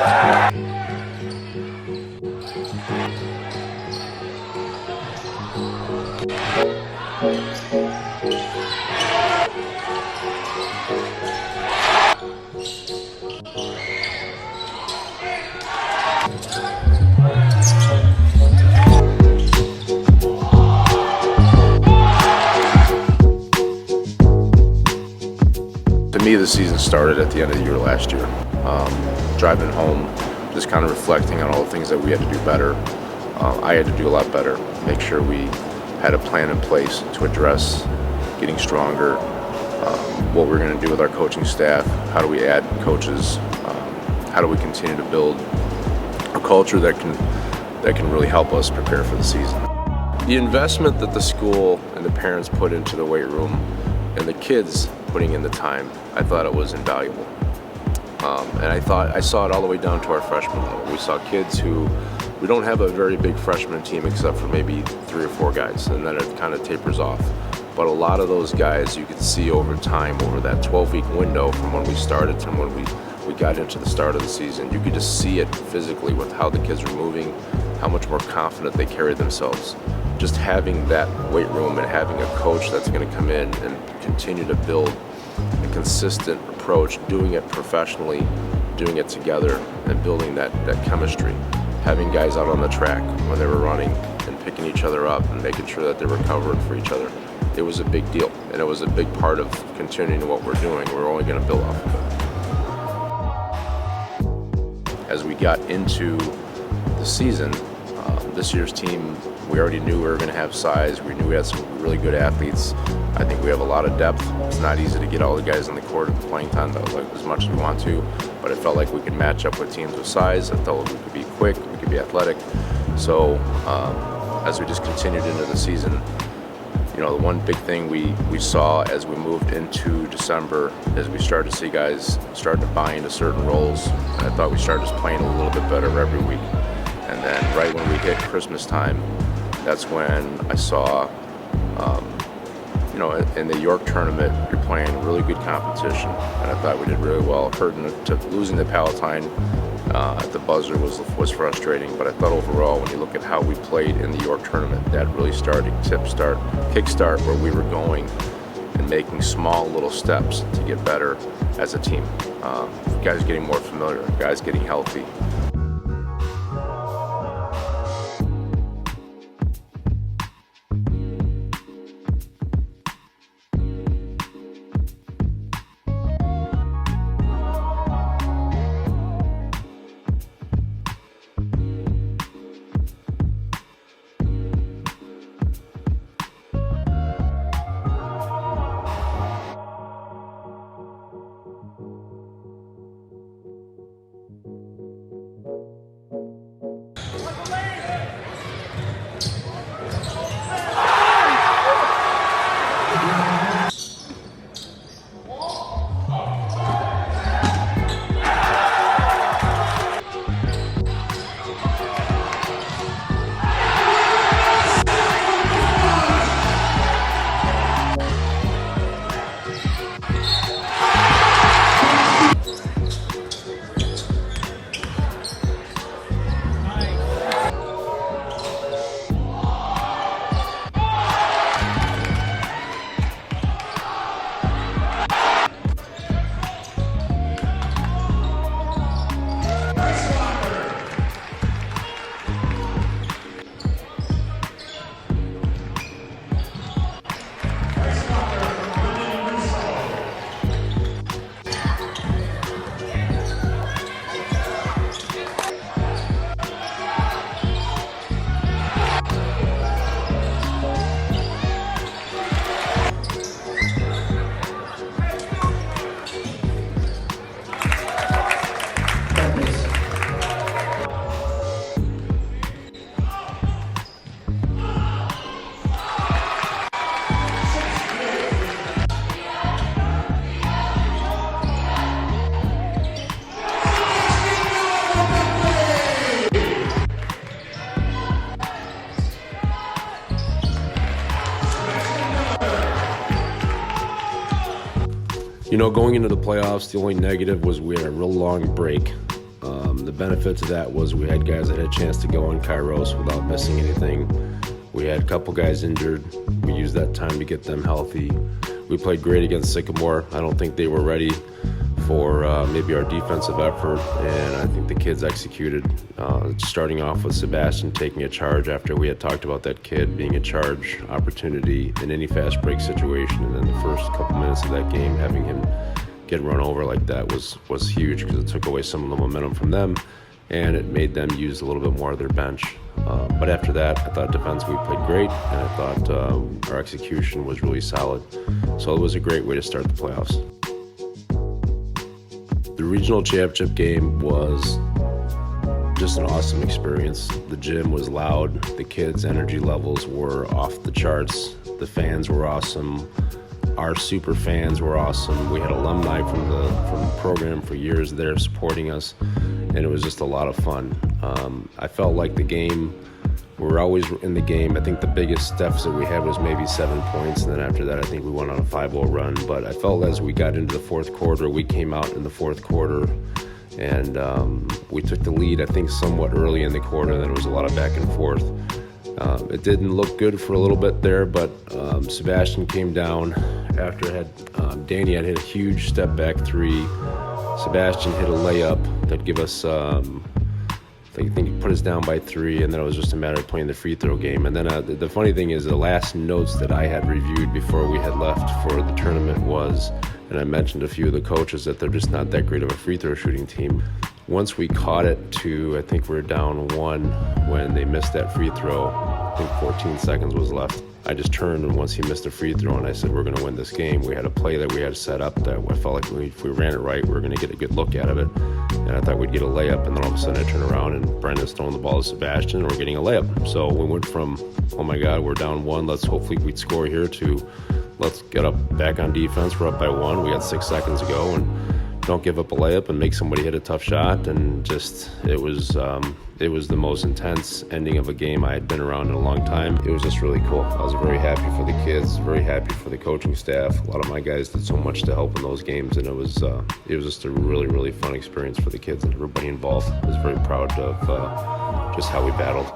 To me, the season started at the end of the year last year. Driving home, just kind of reflecting on all the things that we had to do better. I had to do a lot better, make sure we had a plan in place to address getting stronger, what we're going to do with our coaching staff, how do we add coaches, how do we continue to build a culture that can really help us prepare for the season. The investment that the school and the parents put into the weight room and the kids putting in the time, I thought it was invaluable. And I saw it all the way down to our freshman level. We saw kids we don't have a very big freshman team except for maybe 3 or 4 guys, and then it kind of tapers off. But a lot of those guys you could see over time, over that 12-week window from when we started to when we got into the start of the season, you could just see it physically with how the kids were moving, how much more confident they carried themselves. Just having that weight room and having a coach that's going to come in and continue to build a consistent approach, doing it professionally, doing it together, and building that chemistry. Having guys out on the track when they were running and picking each other up and making sure that they were covering for each other. It was a big deal, and it was a big part of continuing what we're doing. We're only going to build off of it. As we got into the season, this year's team, we already knew we were going to have size. We knew we had some really good athletes. I think we have a lot of depth. It's not easy to get all the guys on the court at the playing time as much as we want to, but it felt like we could match up with teams with size. I felt like we could be quick, we could be athletic. So as we just continued into the season, the one big thing we saw as we moved into December is we started to see guys start to buy into certain roles. And I thought we started just playing a little bit better every week. And then right when we hit Christmas time, that's when I saw, in the York tournament, you're playing really good competition. And I thought we did really well. Losing the Palatine at the buzzer was frustrating, but I thought overall, when you look at how we played in the York tournament, that really started kickstart where we were going and making small little steps to get better as a team. Guys getting more familiar, guys getting healthy. Going into the playoffs, the only negative was we had a real long break. The benefit to that was we had guys that had a chance to go on Kairos without missing anything. We had a couple guys injured. We used that time to get them healthy. We played great against Sycamore. I don't think they were ready for maybe our defensive effort, and I think the kids executed, starting off with Sebastian taking a charge after we had talked about that kid being a charge opportunity in any fast break situation, and then the first couple minutes of that game having him get run over like that was huge because it took away some of the momentum from them, and it made them use a little bit more of their bench. But after that, I thought defensively we played great, and I thought our execution was really solid. So it was a great way to start the playoffs. The regional championship game was just an awesome experience. The gym was loud. The kids' energy levels were off the charts. The fans were awesome. Our super fans were awesome. We had alumni from the program for years there supporting us, and it was just a lot of fun. I felt like the game, we were always in the game. I think the biggest deficit we had was maybe 7 points, and then after that I think we went on a 5-0 run. But I felt as we got into the fourth quarter, we came out in the fourth quarter and we took the lead, I think, somewhat early in the quarter. Then it was a lot of back and forth. It didn't look good for a little bit there, but Sebastian came down after Danny had hit a huge step back three. Sebastian hit a layup that gave us, I think he put us down by 3, and then it was just a matter of playing the free throw game. And then the funny thing is, the last notes that I had reviewed before we had left for the tournament was, and I mentioned a few of the coaches, that they're just not that great of a free throw shooting team. Once we caught it to, I think we were down 1 when they missed that free throw. I think 14 seconds was left. I just turned, and once he missed a free throw, and I said, we're going to win this game. We had a play that we had set up that I felt like if we ran it right, we were going to get a good look out of it. And I thought we'd get a layup, and then all of a sudden I turn around, and Brendan's throwing the ball to Sebastian, and we're getting a layup. So we went from, oh my God, we're down 1, hopefully we'd score here, to let's get up back on defense. We're up by 1. We got 6 seconds to go, and don't give up a layup and make somebody hit a tough shot. And just, it was the most intense ending of a game I had been around in a long time. It was just really cool. I was very happy for the kids, very happy for the coaching staff. A lot of my guys did so much to help in those games, and it was just a really, really fun experience for the kids and everybody involved. I was very proud of just how we battled.